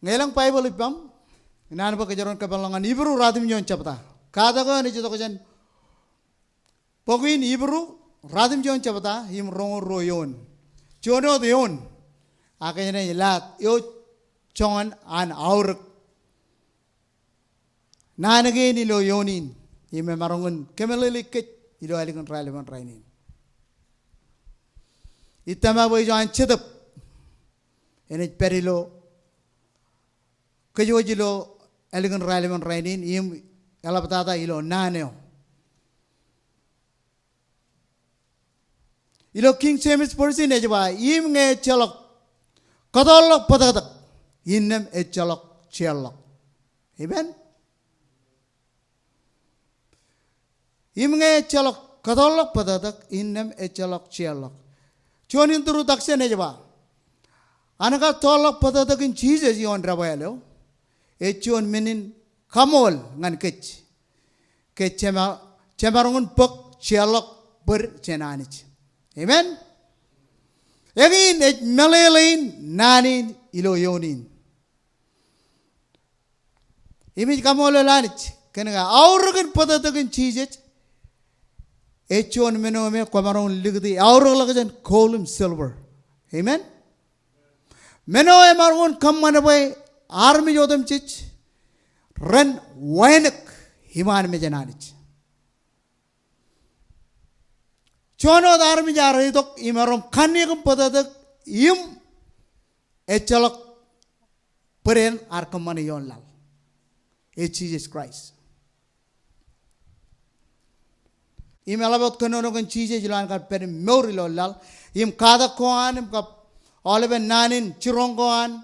Ngailang Bible ipam, inaan ba kajaron kapalangan Hebrew radim yon chapta. Kada ko ni chito kajan. Pagwin Hebrew radim yon chapta him rong royon. Chono yon. Akin na ilat yo chongan an aur. Nanagay ni lo yonin. Him marongun kemelilikit ilo alikon ralevan rainin. Itama boy jo an chedap. Enit perilo. Kayo jilo elegant relevant rainin im alapatata ilo naneo. Ilo King James Version ejba im nge chalok kadolok padatak innem e chalok chalok. Amen. Im nge chalok kadolok padatak innem e chalok chalok. Chonin turu dakshen ejba. Anaka tolok padatak in Jesus yon rabayalo. Echon minin kamol ngan kech ke chemarongun pok chelok ber chenanich. Amen. Egin et melelin nanin ilo yonin. Imi kamol lanich kenga aurgen padatakin cheeset. Echon mino me kamaron ligdi aurgen kolum silver. Amen. Meno emarun kammanaway. Army jodam chich ren wainak himan me jananich. Chono the army jaridok imarom kanigam padadak im echalok peren arkamani yon lal. Jesus Christ. Im alabot kanonogan cheese jilan kar peren mori lal. Im kada koan im kap oliven nanin chirongoan.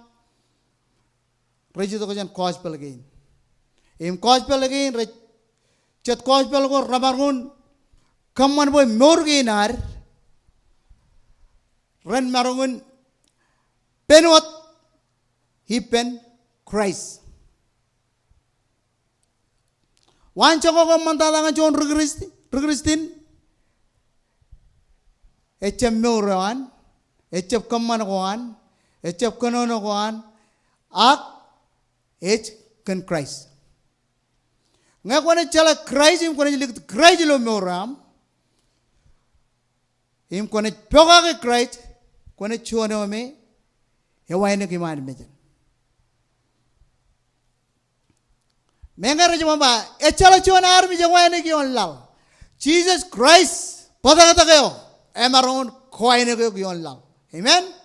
Rejito ko jan gospel again. Im gospel again chat gospel ko ramarun kamman boy morgi nar ren marungun penot hipen Christ. Wan choko ko mantalangan jon regristin echem moran echep kamman koan echep kanono koan ak H can Christ. Ngayon chala Christ im kone likt Christ lo moram. Im kone pyoga ke Christ kone chuano me hewaine ki man mejen. Menga rajma ba chala chuana armi hewaine ki on law. Jesus Christ pada kata kayo emaron koine ki on law. Amen.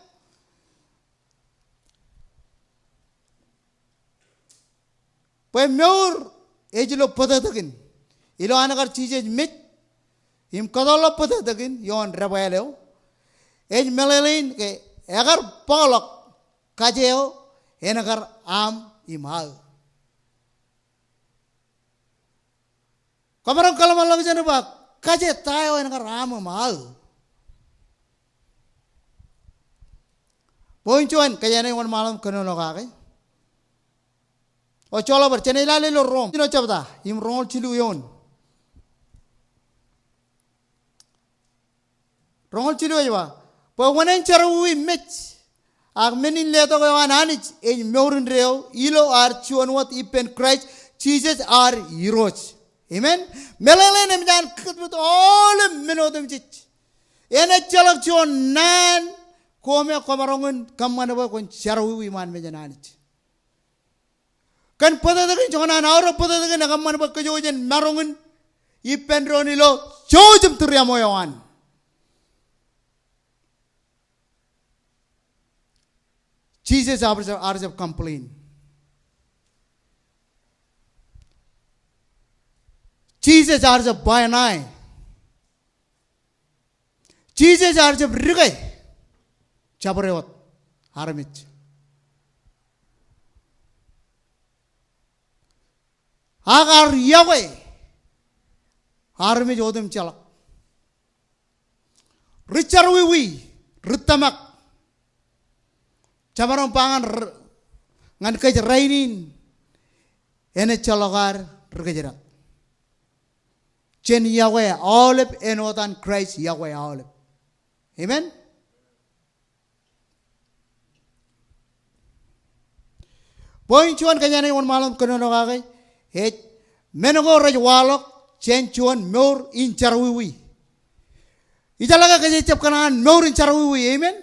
Pues meur ejlo padatakin ilo anagar cheese mit him kadolo padatakin yon rabayalo ej melalin ke agar polok kajeo enagar am imal kamaram kalaman lagi jane ba kaje tayo enagar am imal poinchuan kayane wan malam kanono kake O chola ber chene ilale lo rom. Tino chabda im rom chilu yon. Rom chilu aywa. Po wanen charu mitch. Ag menin leto ko ananich e meurin reo ilo ar chuan wat ipen Christ Jesus are heroes. Amen. Melele nem jan kutbut all menodem chich. Ene chalak chuan nan kome komarongun kammanaba kon charu iman me jananich. Kan padadakin chona nauro padadakin nakamman bakkajojen marungun ipen ronilo chojum turiamoyawan. Jesus hours of complaint. Jesus hours of bayanai. Jesus hours of rigay. Chabarewat haramich. Agar Yahweh army jodem chalak richar wi ritamak chamaron pangan ngan kaj rainin ene chalagar rgejerak chen Yahweh olep enotan Christ Yahweh olep. Amen. Point chuan kanya na yung malam kuno no kagay. Het menogo raj walok chen chuan meur in charwiwi. Italaga kaya chap kanan meur in charwiwi. Amen.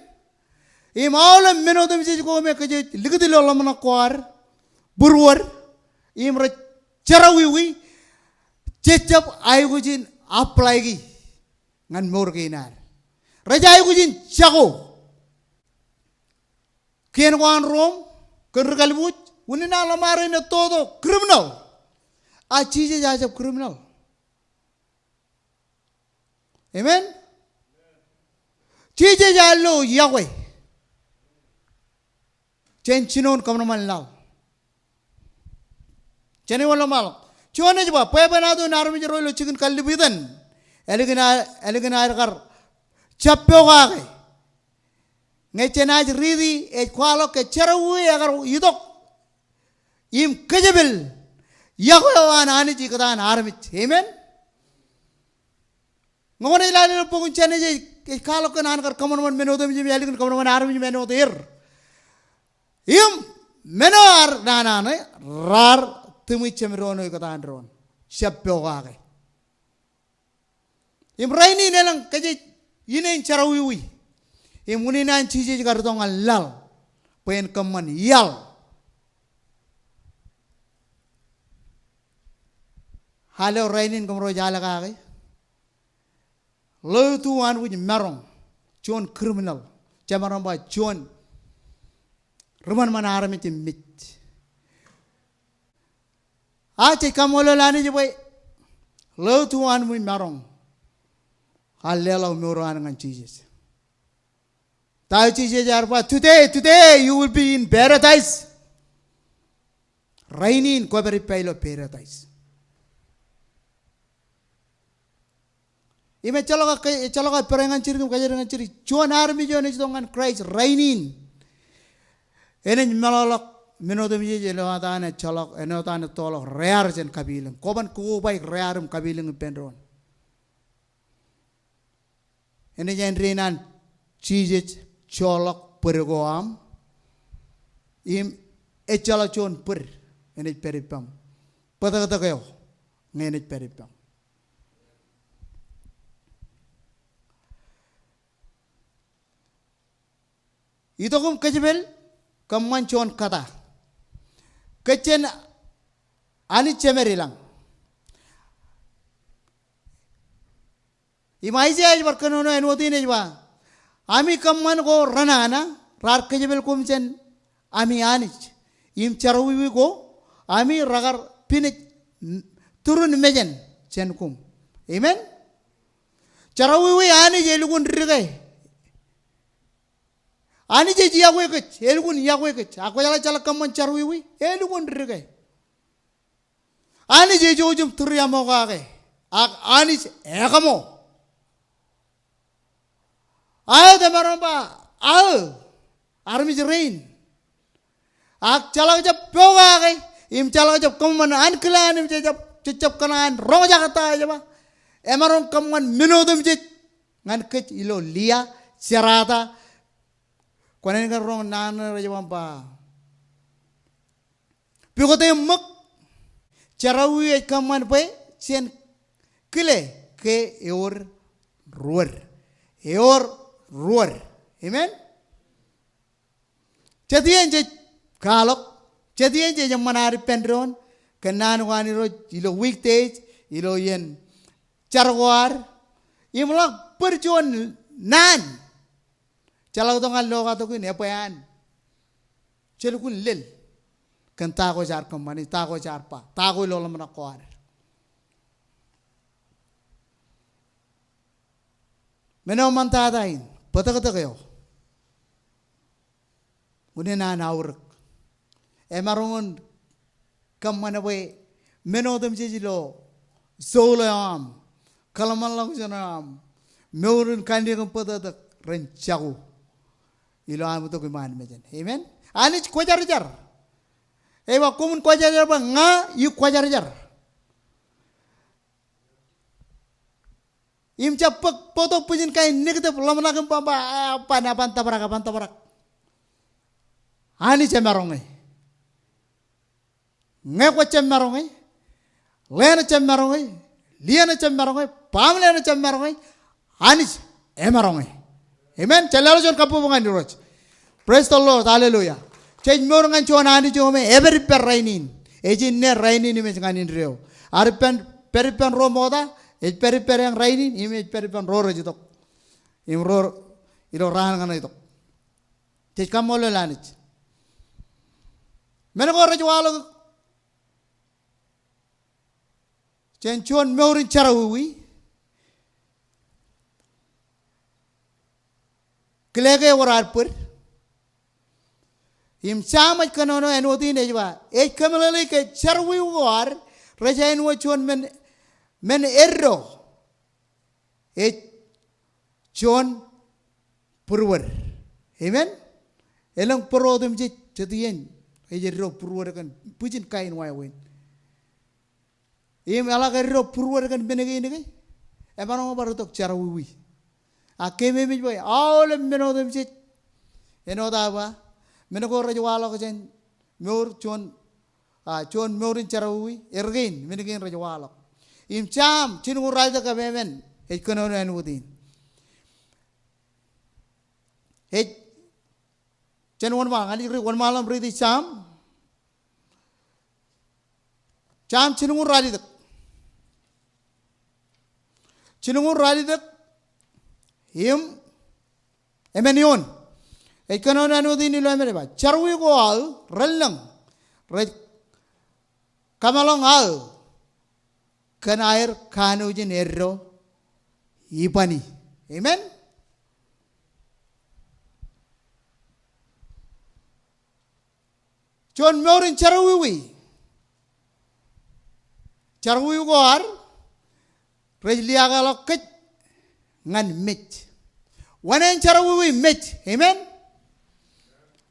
Imaulam menodam je ko me kaya ligdilo lamana kwar burwar imra charwiwi chechap ayugujin apply gi ngan meur ginar. Raja ayugujin chago. Kien wan rom kergalbut unina lamare na todo criminal. A cheese is a criminal. Amen. Cheese is allo Yahweh. Chen chinon kamnaman lao. Chene wala mal. Chuan is ba pay banado narmi jero chicken kalibidan. Elegana kar chapyo kage. Ngay chenaj ridi e kwalo ke charawi agar yudok im kajabil Yahweh ani jikadan armit. Amen. Ngone ilalo pogun chene je kwalo ke nan kar kamonman menodam je yalikan kamonman armi menodir. Im menar nanane rar tumi chemrono ikadan ron. Shapyo kage. Im raini nelang kaje ine charawi. Imuni nan cheese kardong lal pen kaman yal halo rainin kamro jala kage lo tu an wuj marong chon criminal chamaron ba chon ruman man aramit mit ache kamolo lani je boy lo tu an wuj marong halelo muran ngan cheese. Today you will be in paradise. Rainin koberi pailo paradise. Ime chaloga perengan ciri tum kajarangan ciri. Chuan army jo nechtongan Christ rainin. Enen malolok menodum je lewatane chalok enotane tolok rear jen kabilang. Koban kubai rearum kabilang pendron. Enen jen rinan cheese cholok pergoam im echalachon per enet peripam patagatayo ngenet peripam itokum kajbel kamanchon kata kachen ani chemerilang imaisi aj barkanono enwoti nejwa Ami kamman go ranana rar kejebel komchen ami anich im charawi go ami ragar pinit turun mejen chen kum. Amen. Charawi ani jelugun rigai. Ani je jiagwe kech elugun yagwe kech. Aku jala kamman charawi elugun rigai. Ani je jojum turiamo kage. Ak anis ekamo. Ayo temaromba, ayo, army rain. Ak chala jab pyoga gay, im chala jab kaman anklan im jab kanan roja kata jaba. Emaron kaman minodum jit ngan kech ilo lia serata. Kuanen kan rong nana jabam pa. Pyogote mak charawi kaman pe chen kile ke eor ruer roar. Amen. Chadian je kalok, chadian je manari pendron, kanan wani ro ilo weekdays, ilo yen charwar, imlak perjuan nan. Chalau tongal loka to kun epayan. Chelukun lel. Kan tako jar kamani, tako jar pa, tako lola manakwar. Meno mantadain, patagatayo. Unina naurk. Emarongon kamanawe menodam jijilo solam kalamalang janam meurun kandiram patatak rencagu ilo amu to kuman mejen. Amen. Anis kwajar jar. Ewa kumun kwajar jar ba nga yu kwajar jar. Im capak foto pujin kain negatif lamana kempa apa na pantabrak. Ani cemerong ngekwa chammarong lena chammarong liana chammarong pamlena chammarong anis emarong. Amen. Chalalo jon kapu bungan diroj. Praise the Lord. Hallelujah. Change more ngan chon ani chome every per rainin. Ejin ne rainin image nganin reo. Arpen peripen ro moda ej periper yang rainin image peripen ro rojito. Imro ilo rahan ngana ito. Change kamolo lanich. Menago rojwalo change chon meurin charawi. Kelege warar pur. Im sama kanono enoti nejwa. Kamalale ke charwi war. Raja enwa chon men erro. Chon purwar. Amen. Elang puro dum je chatiyen. Ro purwar kan pujin kain wawin. Im alaga ro purwar kan benege nege. Emang barutok charwi. Akeme mi boy all meno dem sit eno dawa meno ko rajwalo ko jen mur chon murin charawi ergin menegin rajwalo im cham chinu raja ka bemen kono en udin chen won ma ngali won malam ridi cham chinu raja Im emenion ekono anu dini lo emere ba charwi go al relang re kamalong al kanair kanu jin erro ipani. Amen. Chon meurin charwi go ar re liaga lo kech ngan mit. Wanen charawi mit. Amen.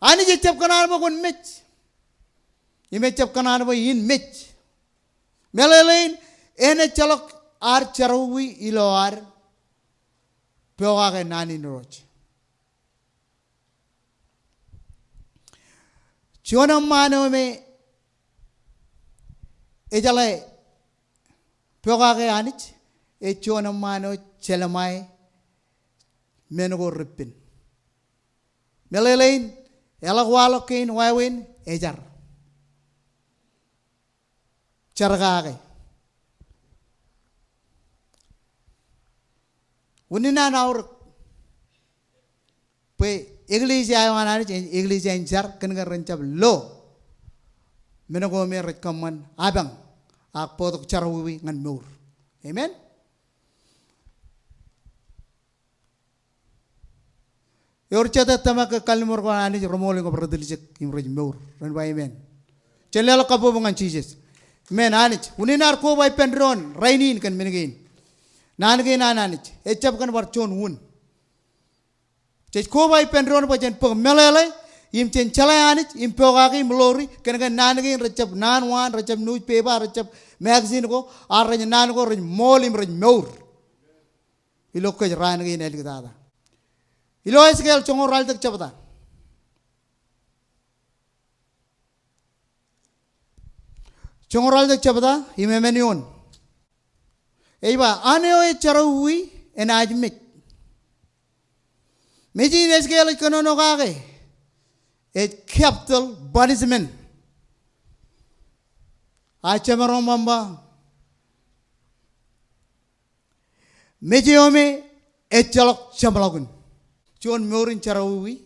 Ani je chap kanan ba kon mit. Ime chap kanan ba in mit. Melelein ene chalok ar charawi ilo ar pyoga ke nani nroch. Chonam mano me ejale pyoga ke anich chonam mano chelamai menugo rippin. Melelein elagwalokin wawin ejar. Chargage. Unina naur pe iglesia ayanani iglesia injar kenga rencap lo menugo me rekaman abang ak potok charwi ngan mur. Amen. Yorchata tamak kalmur ko ani romoli ko bradilje imroj meur ran bay men chelelo kapo bungan Jesus men anich uninar ko bay pendron rainin kan menigin nange nananich echap kan warchon un che ko bay pendron ba jen pog melele im chen chala anich im poga ki mlori kan nange rechap nan wan rechap newspaper rechap magazine ko ar nan ko mol imroj meur ilok ko ran ge nel gada Hilo eskel chongor ral tak chapata. Chongor ral tak chapata imemenion. Eiba aneo e charawi en ajmit. Meji eskel kono kage. A capital punishment. Achamaron mamba. Meji ome e chalok chamalagun. Chon meurin charawi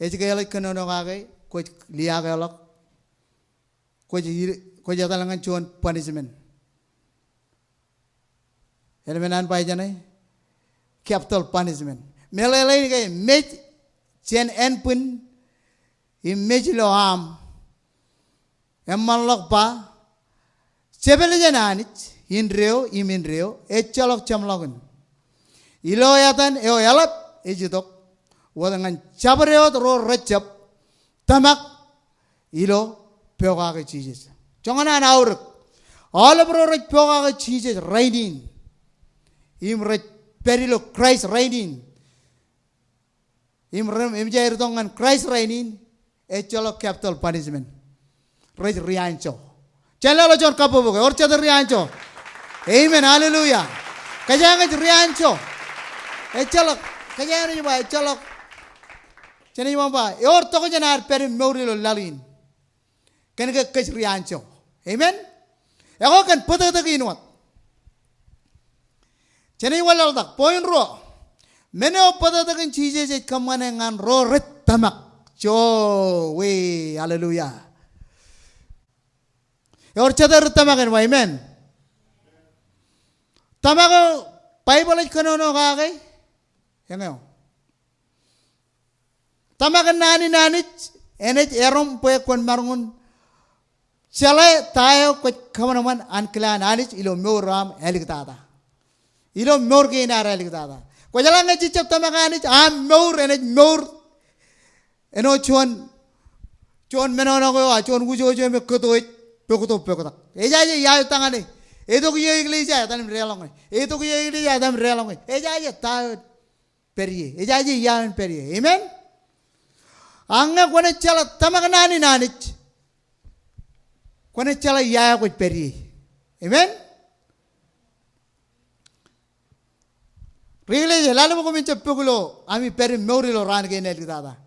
ejgele kono kage ko liaga lok ko jatalangan chon punishment elmenan pai jane capital punishment melele ge mej chen en pun image lo am emman lok pa sebele jananich in reo imin reo echalok chamlagun ilo yatan eo yalap ejitok wadangan chabreo ro recap tamak ilo pyoga ke Jesus chongana naur all bro rech pyoga ke Jesus reigning im rech perilo Christ reigning im jair tongan Christ reigning echolo capital punishment rech riancho Chalalo John Kapoboga, or Chadar Riancho. Amen, hallelujah. Kajanga Riancho. A chalok, Kajaniba, a chalok. Chanimamba, your Tokajanar Perim Morilo Lalin. Can get Kash Riancho. Amen? A can put it again what? Chaniwala, point row. Many of Patakan cheeses come on and roar red tamak. Joe, way, hallelujah. Your Chadar Tamagan, amen. Tamago, Bible is Kanono Gage. You know. Tamagan Nani Nanich, and it Erom Puekon Marun. Shall I tie with Kamanaman and Clan Anich, Ilo Muram, Eligata. Ilo Morgan are Eligata. Quajalanga Chichap Tamaganich, I'm more and it more. And no Chuan Menono, Chuan Wujo, Koto, Pokoto Pokota. Eja Yatangani. Etok Iglesia than Relong. Etok Iglesia than Relong. Eja tired Perrier. Eja Yan Perrier. Amen? Anga when a chala Tamaganani Nanich. When a chala ya with Perrier. Amen? Really, a lot of women to Pugulo. I mean, Perry Morilo ran again at Gada.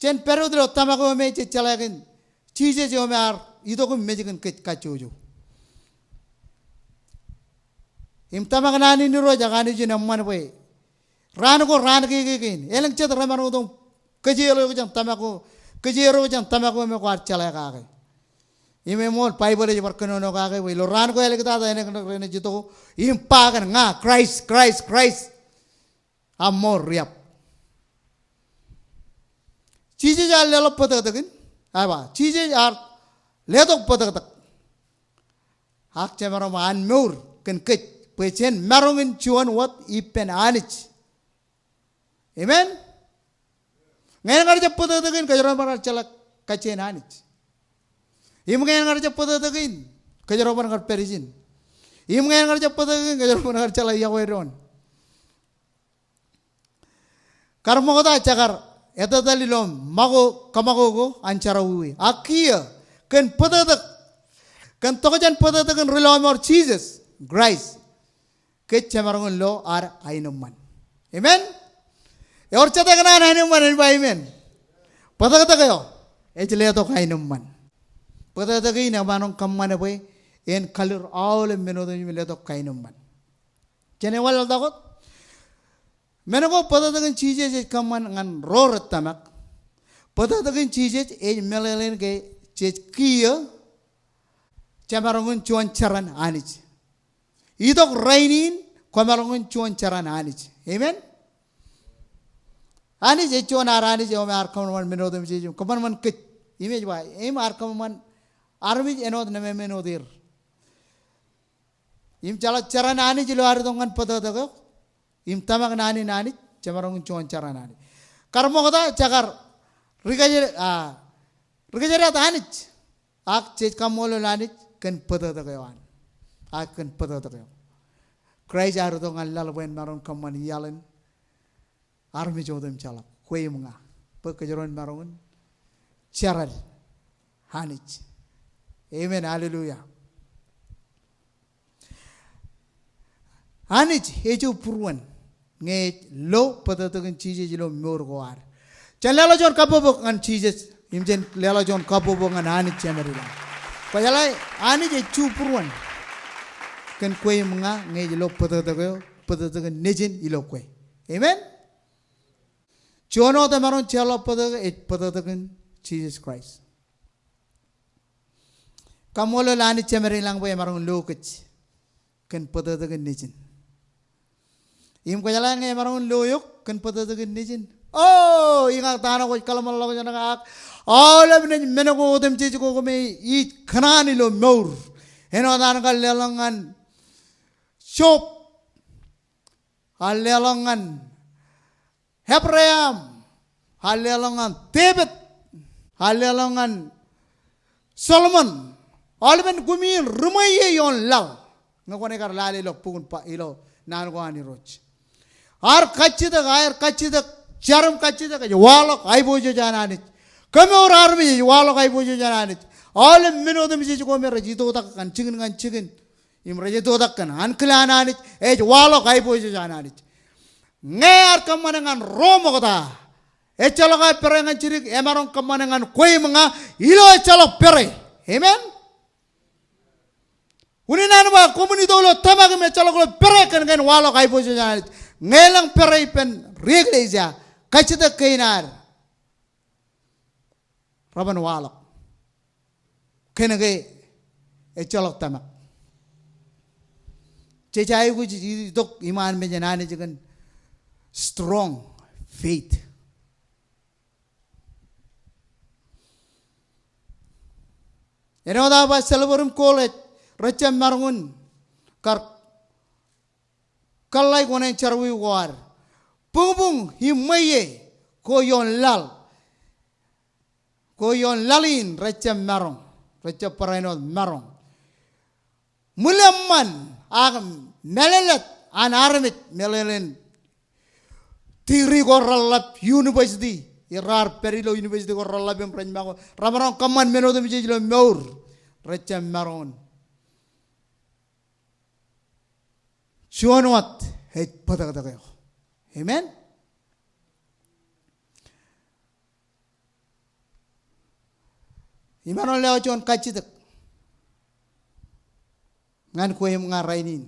Chen Perudro Tamago made Chalagan. Cheeses you are. You don't make it catch you. Im Tamaganani Nuro Jaganij in a one way. Ranago ran again. Ellen Chet Ramano, Kajiro Jam Tamago, Kajiro Jam Tamago Mequat Chalagage. You may more Bible is working on Ogage, will Rango Elegata and Renegito, Impagan, Christ. I'm more riap. Cheeses are little potato. Ava, cheeses are little potato. Hakchamaram and more can cut, which in Marongin Chuan what Ipen Anich. Amen? Nanga potato in Kajarama Chalak Kachen Anich. Imgan are potato in Kajaroman Perisin. Imgan are potato in Kajaroman Chala Karmoda Chakar. Etadalilom, Mago, Kamagogo, and Charawi. Akia can put the can Tokajan put the can rely more cheeses, Grace. Ketchamaron law are Ainuman. Amen? Your Chatagana Ainuman and by amen. Patagayo, Echleto Ainuman. Patagin, a man on come away in color all in Meno than you let of Kainuman. General Dagot? Menago Patatagan cheeses come and roar at Tamak. Patatagan cheeses a Melalin gay chech kia Chamarangun Chuan Charan Anich. Idok rainin, Quamarangun Chuan Charan Anich. Amen? Anich a Chuan Aranich, Omar Common Menodum, Common Kit, image by Aim Arcoman, Army and Old Nemeno there. Im Chala Charan Anich, Lardongan Patatago. Im tamak nani nani chamarong chuan charanani. Karmoda chakar rigajera tanich. Ak chech kamolo lanich can put the gayan. I can put the gayan. Christ Ardong and Lalwen Maron Common Yalan Army Jodem Chala, Quemunga, Perkajaron Maron Charal Hanich. Amen, hallelujah. Hanich, Heju Purwan. Ngay low patatagan cheeses you know more goar. Chalala John Kapobok and cheeses, Imjen Lela John Kapobok and Annie Chamarilla. Payala Annie a chew purwan. Can quay munga, ngay low patatago, patatagan nijin iloque. Amen? Chono the Maron Chala Pataga, it patatagan Jesus Christ. Kamolo Lani Chamarilang way Maron Lokach can patatagan nijin. Im kajalan ngay marong loyok kan patatagan nijin. Oh, ingat tanah ko kalamal ko jana ak. All of them menago dem cheche ko kami eat kanani lo more. Heno tanah ka lelangan shop. Lelangan Abraham. Lelangan David. Lelangan Solomon. All of them gumin rumaye yon law. Ngakone kar lali lo pun pa ilo nan ko ani roch. Ar kachida, Charum kachida, Wallok, I bojo janani. Kami orang army walo kai bojo janani. All mino dem ji ko mera jito tak kan chicken. Imre jito tak kan anklana ni walo kai bojo janani. Ngar kamanangan romo kata. Ecalo kai perengan cirik emarong kamanangan koi menga Hilo ecalo pere. Amen. Uninanu ba komunito lo tamag me ecalo ko pere kan walo kai bojo janani. Ngelang pere pen regle ja kachita kainar. Raban walok. Kenege echolok tamak. Cecai ku dok iman menjenani jangan strong faith. Eno da ba selborum college racam marungun kar kalai konen charwi war. Pung himaye ko yon lal. Koyon lalin racam marong, racam perenot marong. Mulamman agam melelet an armit melelen tiri korallap university irar perilo university korallap yang pernah mago ramarong kaman menodem jilo meur racam marong. Cuanwat het pada kata kayo, amen. Imanon leo cuan kacitek ngan kue mengarainin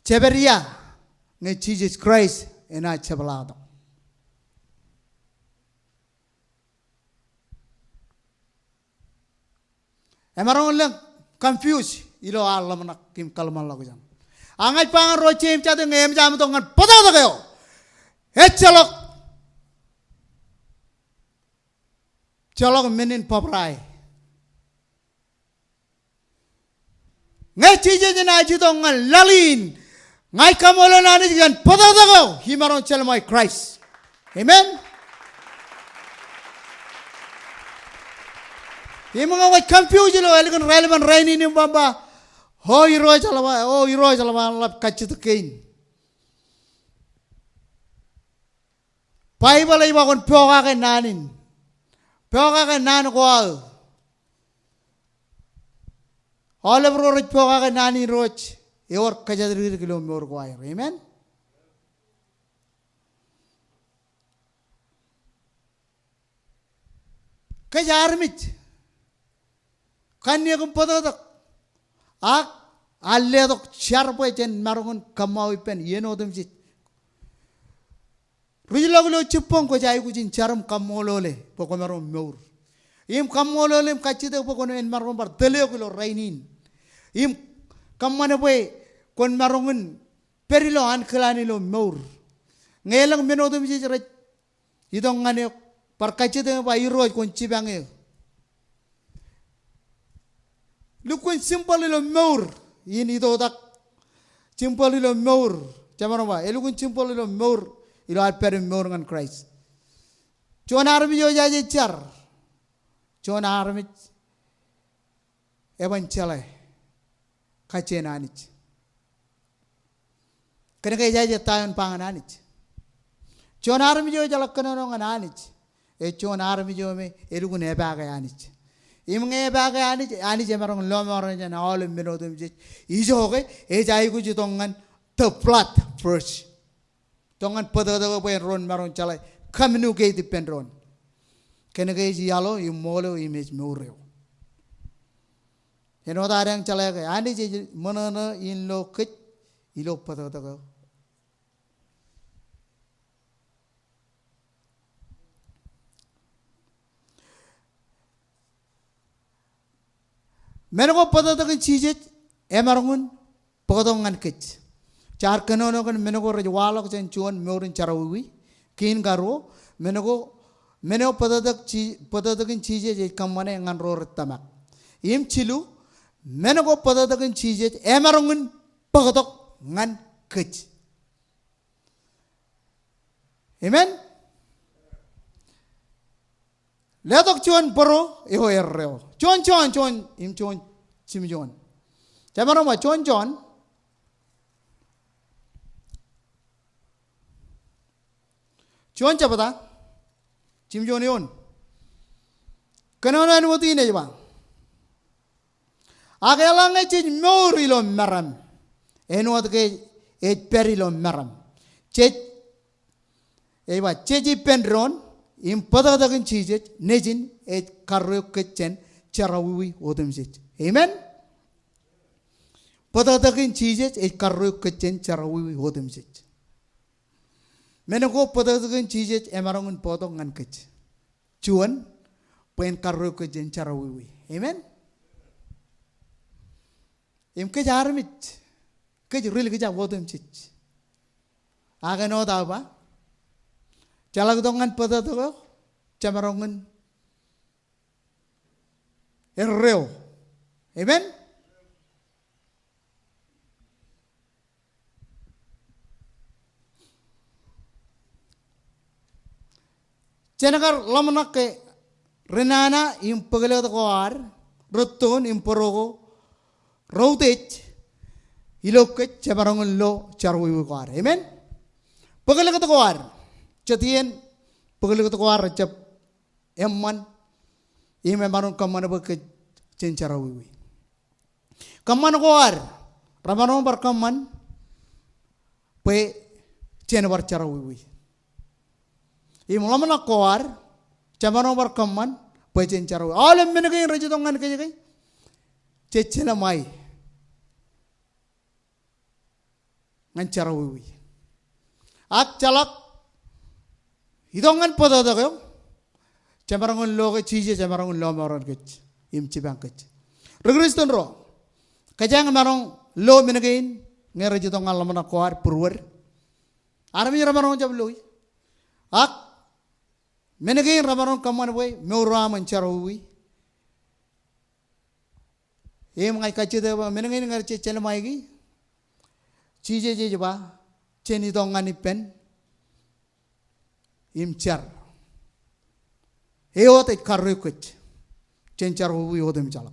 ceberia nge Jesus Christ ena cebelado emaron leng confuse ilo alam nak kim kalman lagu jam angai pangan rocem cade ngem jam to ngan pada kayo echelok Colok menin paprai. Ngai cije jena jito ngal lalin. Ngai kamola nani jigan pada dago. Himaron celmai Christ. Amen. Himangan wai confuse lo elegan relevant raini ni bamba. Ho iro jalama lap kacit kein. Pai balai bakon pioga ke nanin. Pioga ke nan kual. Olive roach pioga ke nani roach. Eor kajadri kilo mor kuai. Amen. Kajarmit. Kanya kumpada tak. Ak alle tak sharpo chen marungun kamau ipen yeno dem jit. Rijlagulo cipong ko jai kujin charam kamolole pokomero meur. Im kamolole im kachite pokono en marom bar telegulo rainin. Im kamane boy kon marungun perilo an kelani lo meur. Ngelang menodum jijret idong ngane par kachite ba iro kon cibange. Lukun simple lo meur ini do dak simple lo meur. Jamano ba elukun simple lo meur. Ilo alperim morngan Christ. Cuan armi jo jaje char. Cuan armi evan chalai. Kachen anich. Kena kaya jaje tayon pangan anich. Cuan armi jo jalak kanonongan anich. Cuan armi jo me elugun ebaga anich. Imang ebaga anich emarong lomorong jan all minodum jij. Ijo ke jai ku jitongan the blood first. Tongan pada dago po ron maron chalai kaminu ke depend ron kena ke jialo imolo image mureo eno darang chalai ke ani je manana in lo kit ilo pada dago menoko pada dago chije emarungun pokodongan kit Char kanono kan menoko rajwalok chen chuan meurin charawi kin garo menoko padadakin chije je kamane ngan ro tamak im chilu menoko padadakin chije emarungun pagodok ngan kech amen letok chuan poro iho erreo chuan im chuan chimjon jamaroma chuan Cuan siapa dah? Jonion. Kanonan mo tine ba? Agalang ay chin morilo maram. Enwat ke et perilo maram. Chet eba cheji pendron im padadakin chizet nejin et karro ketchen charawi odemzet. Amen. Padadakin chizet et karro ketchen charawi odemzet. Menako padadakin chizet emarangun podong ngan kech. Chuan pen karro ketchen charawi. Amen. Im ke jarmit ke ril ke javodem chich aga no da ba chalag dongan pada to chamarongan erreo. Amen. Chenagar lamnak ke renana im pagale to ar rutun im porogo Routech, Hilo ke chabarangun lo charwi kuar. Amen. Pagale kata kuar, chatien pagale kata kuar chap emman, ime barun kamana bak chencharawi. Kaman kuar, rabanon bar kaman, pe chen bar charawi. Imulamana kuar, chabanon bar kaman, pe chencharawi. Alam menegay rajatongan kaya. Cecela mai ngan charawi ak calak hidongan pada dago chamarangon loge chije chamarangon lo maron kech im chibang kech regriston ro kajang marong lo menagain ngere jitong alam na kuar purwer arami ramarong jabloy ak menagain ramarong kaman boy meuraman charawi Em ngai kacu tu apa? Menengin ngerti cina mai gi, cije je ba, ceni dongan ipen, imcar, eot ek karru kuch, cencar huwi hodem cala.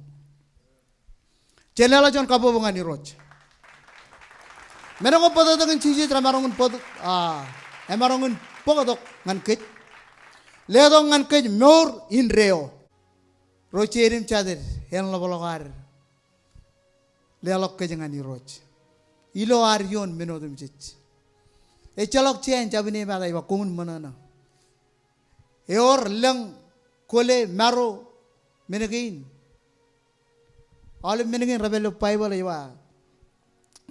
Celala jon kapo bunga ni roch. Menengo pada dengan cije tramarongun pod, emarongun pokodok ngan kuch, leodong ngan kuch mur in reo, rocherim cader, hen labolokar. Lealok ke jangan iroj. Ilo arion menodum cich. Chalok chen jabine bada iba kungun manana. Eor lang kole maro menegin. Alim menegin rabelo paibal iba.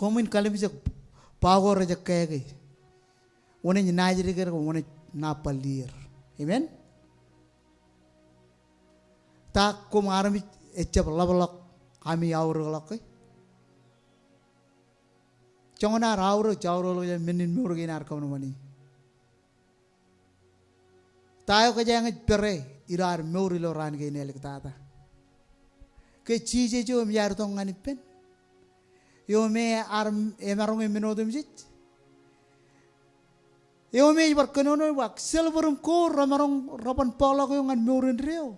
Komin kalim bisa pagor aja kaya. One najri kira one napalir. Amen. Tak kum arami ecap labalok kami aur lok. Jangan araur jauh lo yang menin murgi nar kau nomani. Tayo kerja yang pere irar muri lo ran ke ini lekta ta. Ke cije jo miar tong ngani pen. Yo me arm emarong emenodum jit. Yo me ibar kenono wak silverum ko ramarong rapan pala ko yang ngan murin reo.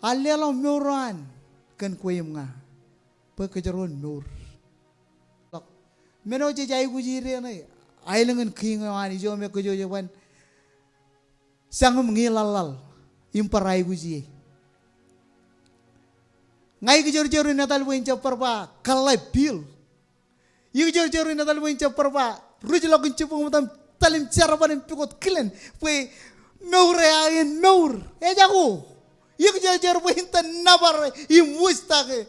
Alelo muran. Kan kuyum nga pagkajaron nur meno je jai gujire na ailangan kinga ani jo me ko jo wan sangum ngilalal imparai guji ngai ke jor natal buin chaparba kalai bil yu jor natal buin chaparba rujlo kun chupung matam talim charaban pikot kilen we nur ayin nur jago Yuk jajar buintan nabar imustage.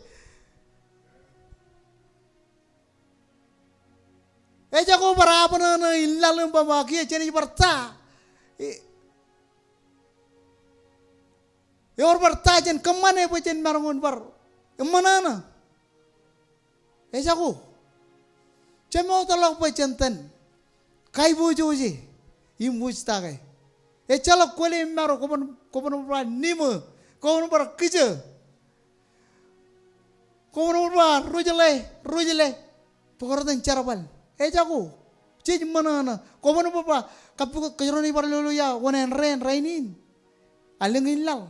Jago berapa na ilalum pamaki ceni berta. Yor berta jen kemana pecen marangun bar. Kemana na? Jago. Cemau tolong pecen ten. Kai buju je. Imustage. Calok kuali maru kopan bar nima. Kau bar kerja. Kau bar rujale. Pekerjaan carabal. Jago. Cik mana na? Kau bar kapu kejuran bar lulu ya. Wanen rainin. Alengin lal.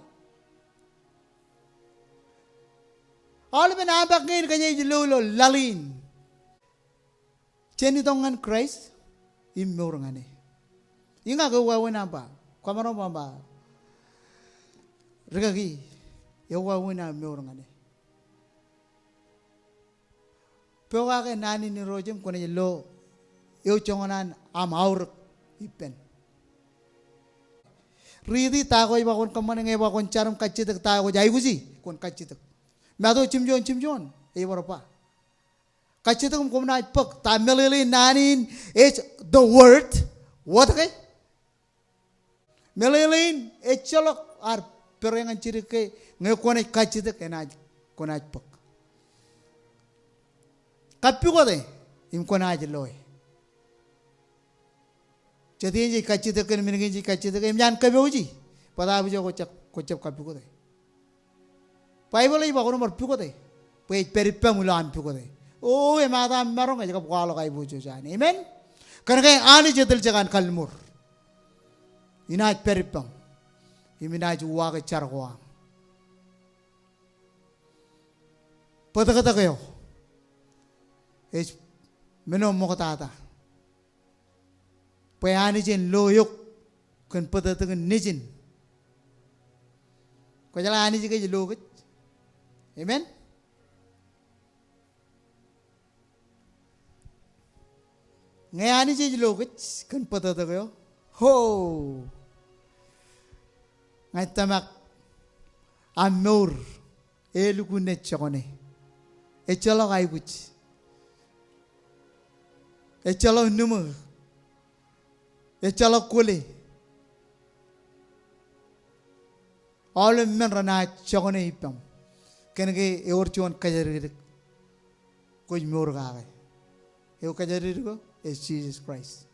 All ben abak ngin kanya lulu lalin. Ceni tongan Christ. immeurangane. Inga go wawina ba, kamaro ba. Regagi, yawawina meurangane. Pewa ke nani ni rojem kone lo, eu chongonan am aur ipen. Ridi tago iba kon kamane ngeba kon charam kachitak tago jai gusi kon kachitak. Mado chimjon ewarapa. Kachitak kom na pak tamelili nanin it's the word what okay? Melilin echolok ar perengan cirike ngekone kachitak enaj konaj pak. Kapi ko de im konaj loy. Jadi ini kacitak kan miningin ji kacitak em jan kabe uji pada abu jo kocap kapi ko de. Bible ini bagus nomor pi ko de. Peripam mula am pi ko de. Oh emada marong aja kap kalau kai bujo jani. Amen. Karena kai ani jadil jangan kalmur. Inaj peripam. Iminaj uwa ke carwa. Pada kata kayo. Menom mo kata. Payani jen loyok kan pada dengan nijin. Kau jalan ani juga jelokit. Amen. Ngayani je jelokit kan pada dengan ho. Ngay tamak amor elukune chakone. Echala kai kuch. Echala numur. Echala kule. All men rana chakone ipam. Kenake eorchuan kajarir. Kuch mor gawe. Eu kajarir ko is Jesus Christ.